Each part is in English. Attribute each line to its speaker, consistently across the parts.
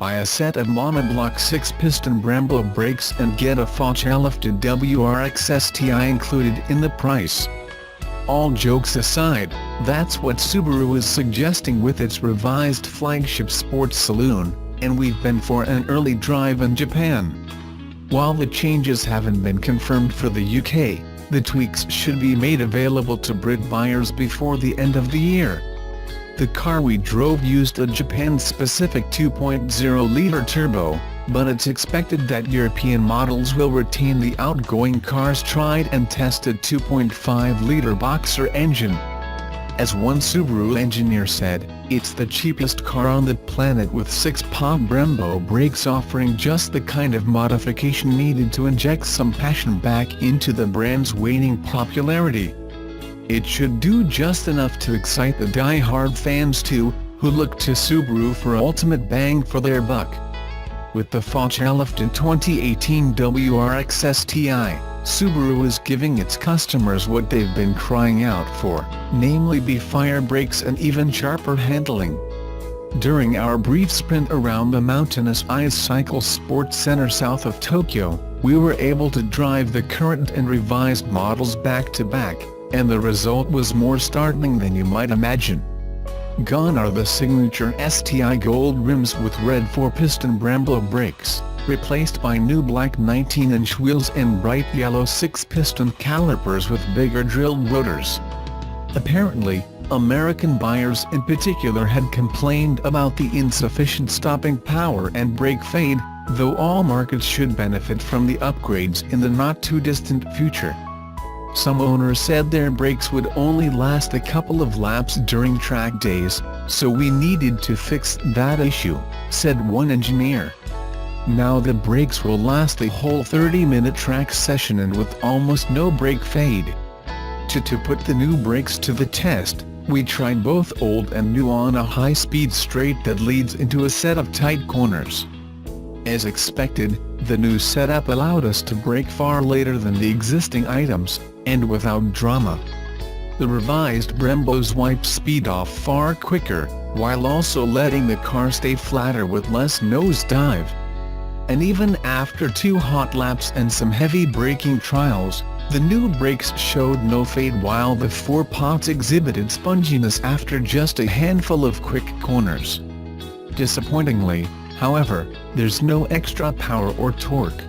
Speaker 1: Buy a set of monoblock 6-piston Brembo brakes and get a facelift WRX STI included in the price. All jokes aside, that's what Subaru is suggesting with its revised flagship sports saloon, and we've been for an early drive in Japan. While the changes haven't been confirmed for the UK, the tweaks should be made available to Brit buyers before the end of the year. The car we drove used a Japan-specific 2.0-litre turbo, but it's expected that European models will retain the outgoing car's tried and tested 2.5-litre boxer engine. As one Subaru engineer said, it's the cheapest car on the planet with 6-pop Brembo brakes, offering just the kind of modification needed to inject some passion back into the brand's waning popularity. It should do just enough to excite the die-hard fans too, who look to Subaru for ultimate bang for their buck. With the facelift in 2018 WRX STI, Subaru is giving its customers what they've been crying out for, namely fire brakes and even sharper handling. During our brief sprint around the mountainous Ice Cycle Sports Center south of Tokyo, we were able to drive the current and revised models back to back, and the result was more startling than you might imagine. Gone are the signature STI gold rims with red 4-piston Brembo brakes, replaced by new black 19-inch wheels and bright yellow 6-piston calipers with bigger drilled rotors. Apparently, American buyers in particular had complained about the insufficient stopping power and brake fade, though all markets should benefit from the upgrades in the not-too-distant future. Some owners said their brakes would only last a couple of laps during track days, so we needed to fix that issue, said one engineer. Now the brakes will last a whole 30-minute track session and with almost no brake fade. To put the new brakes to the test, we tried both old and new on a high-speed straight that leads into a set of tight corners. As expected, the new setup allowed us to brake far later than the existing items, and without drama. The revised Brembos wipe speed off far quicker, while also letting the car stay flatter with less nosedive. And even after 2 hot laps and some heavy braking trials, the new brakes showed no fade, while the 4-pots exhibited sponginess after just a handful of quick corners. Disappointingly, however, there's no extra power or torque.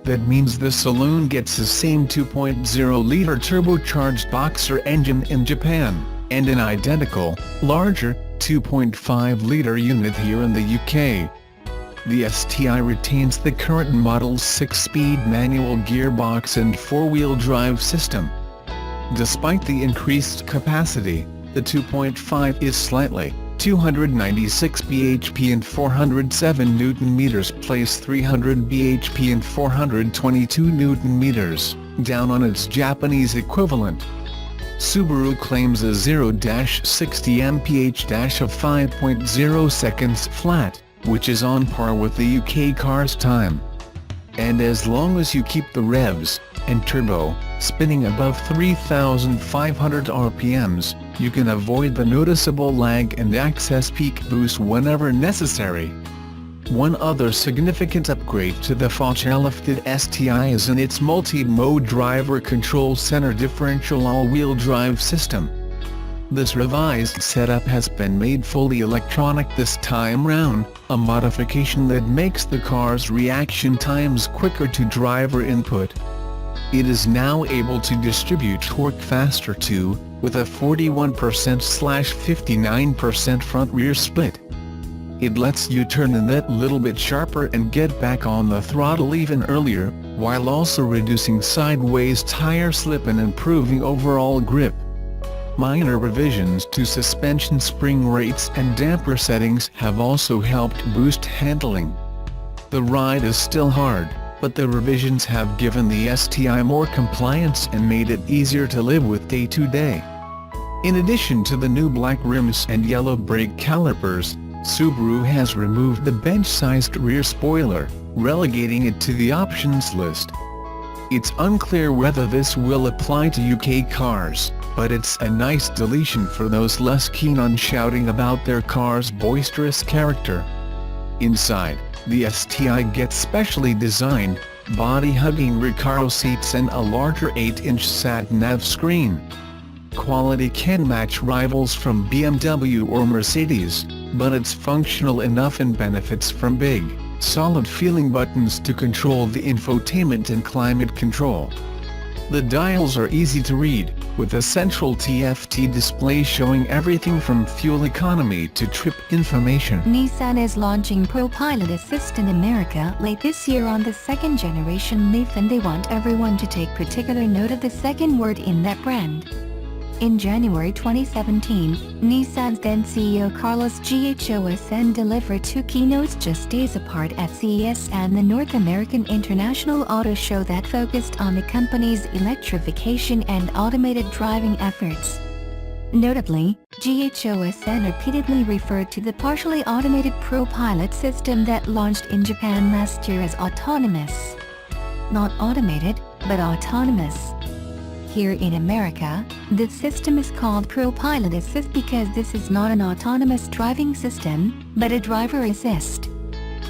Speaker 1: That means the saloon gets the same 2.0-litre turbocharged boxer engine in Japan, and an identical, larger, 2.5-litre unit here in the UK. The STI retains the current model's 6-speed manual gearbox and 4-wheel drive system. Despite the increased capacity, the 2.5 is slightly 296 bhp and 407 Nm place 300 bhp and 422 Nm, down on its Japanese equivalent. Subaru claims a 0-60 mph of 5.0 seconds flat, which is on par with the UK car's time. And as long as you keep the revs and turbo spinning above 3,500 RPMs, you can avoid the noticeable lag and access peak boost whenever necessary. One other significant upgrade to the facelifted STI is in its multi-mode driver control center differential all-wheel drive system. This revised setup has been made fully electronic this time round, a modification that makes the car's reaction times quicker to driver input. It is now able to distribute torque faster too, with a 41%/59% front-rear split. It lets you turn in that little bit sharper and get back on the throttle even earlier, while also reducing sideways tire slip and improving overall grip. Minor revisions to suspension spring rates and damper settings have also helped boost handling. The ride is still hard, but the revisions have given the STI more compliance and made it easier to live with day to day. In addition to the new black rims and yellow brake calipers, Subaru has removed the bench-sized rear spoiler, relegating it to the options list. It's unclear whether this will apply to UK cars, but it's a nice deletion for those less keen on shouting about their car's boisterous character. Inside, the STI gets specially designed, body-hugging Recaro seats and a larger 8-inch sat-nav screen. Quality can match rivals from BMW or Mercedes, but it's functional enough and benefits from big, solid-feeling buttons to control the infotainment and climate control. The dials are easy to read, with a central TFT display showing everything from fuel economy to trip information.
Speaker 2: Nissan is launching ProPilot Assist in America late this year on the second-generation Leaf, and they want everyone to take particular note of the second word in that brand. In January 2017, Nissan's then CEO Carlos Ghosn delivered two keynotes just days apart at CES and the North American International Auto Show that focused on the company's electrification and automated driving efforts. Notably, Ghosn repeatedly referred to the partially automated ProPilot system that launched in Japan last year as autonomous. Not automated, but autonomous. Here in America, the system is called ProPilot Assist because this is not an autonomous driving system, but a driver assist.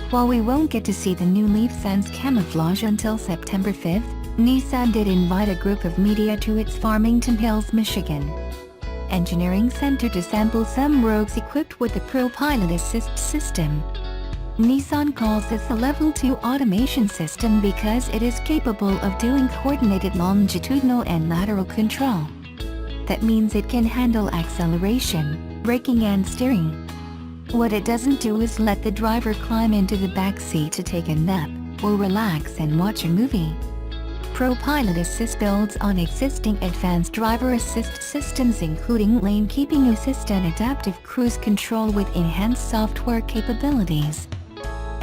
Speaker 2: While we won't get to see the new Leaf Sans camouflage until September 5th, Nissan did invite a group of media to its Farmington Hills, Michigan engineering center to sample some Rogues equipped with the ProPilot Assist system. Nissan calls this a Level 2 automation system because it is capable of doing coordinated longitudinal and lateral control. That means it can handle acceleration, braking and steering. What it doesn't do is let the driver climb into the back seat to take a nap, or relax and watch a movie. ProPilot Assist builds on existing advanced driver assist systems including lane keeping assist and adaptive cruise control with enhanced software capabilities.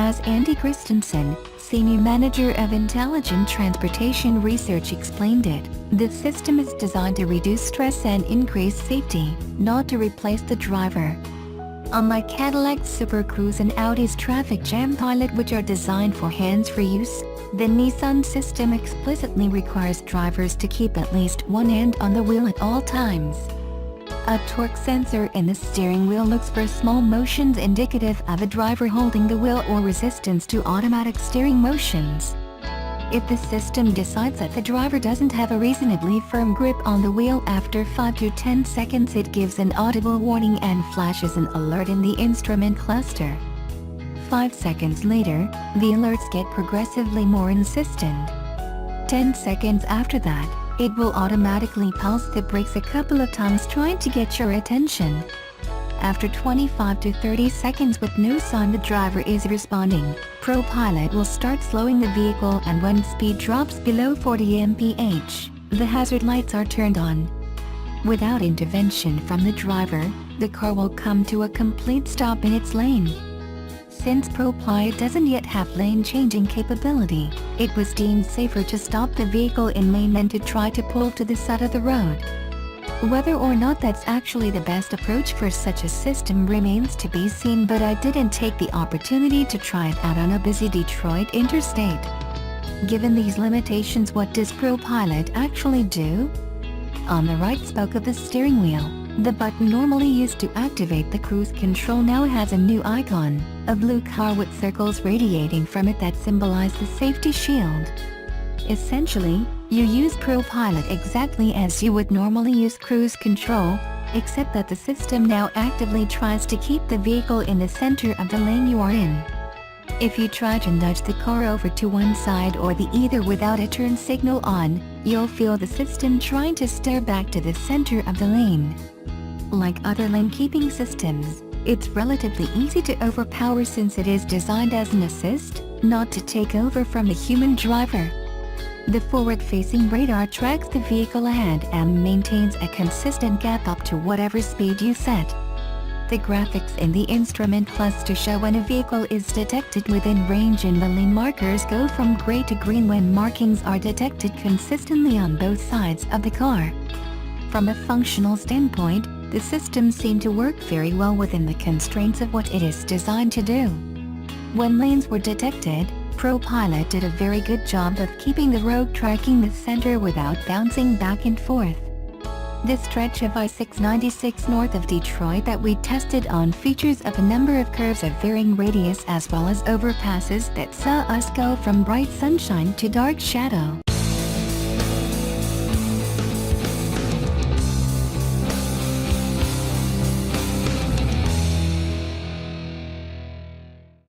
Speaker 2: As Andy Christensen, Senior Manager of Intelligent Transportation Research explained it, the system is designed to reduce stress and increase safety, not to replace the driver. Unlike Cadillac's Super Cruise and Audi's Traffic Jam Pilot, which are designed for hands-free use, the Nissan system explicitly requires drivers to keep at least one hand on the wheel at all times. A torque sensor in the steering wheel looks for small motions indicative of a driver holding the wheel or resistance to automatic steering motions. If the system decides that the driver doesn't have a reasonably firm grip on the wheel after 5 to 10 seconds, it gives an audible warning and flashes an alert in the instrument cluster. 5 seconds later, the alerts get progressively more insistent. 10 seconds after that, it will automatically pulse the brakes a couple of times trying to get your attention. After 25 to 30 seconds with no sign the driver is responding, ProPilot will start slowing the vehicle, and when speed drops below 40 mph, the hazard lights are turned on. Without intervention from the driver, the car will come to a complete stop in its lane. Since ProPilot doesn't yet have lane-changing capability, it was deemed safer to stop the vehicle in lane than to try to pull to the side of the road. Whether or not that's actually the best approach for such a system remains to be seen, but I didn't take the opportunity to try it out on a busy Detroit interstate. Given these limitations, what does ProPilot actually do? On the right spoke of the steering wheel, the button normally used to activate the cruise control now has a new icon, a blue car with circles radiating from it that symbolize the safety shield. Essentially, you use ProPilot exactly as you would normally use cruise control, except that the system now actively tries to keep the vehicle in the center of the lane you are in. If you try to nudge the car over to one side or the other without a turn signal on, you'll feel the system trying to steer back to the center of the lane. Like other lane-keeping systems, it's relatively easy to overpower since it is designed as an assist, not to take over from the human driver. The forward-facing radar tracks the vehicle ahead and maintains a consistent gap up to whatever speed you set. The graphics in the instrument cluster show when a vehicle is detected within range, and the lane markers go from gray to green when markings are detected consistently on both sides of the car. From a functional standpoint, the system seemed to work very well within the constraints of what it is designed to do. When lanes were detected, ProPilot did a very good job of keeping the road tracking the center without bouncing back and forth. This stretch of I-696 north of Detroit that we tested on features of a number of curves of varying radius as well as overpasses that saw us go from bright sunshine to dark shadow.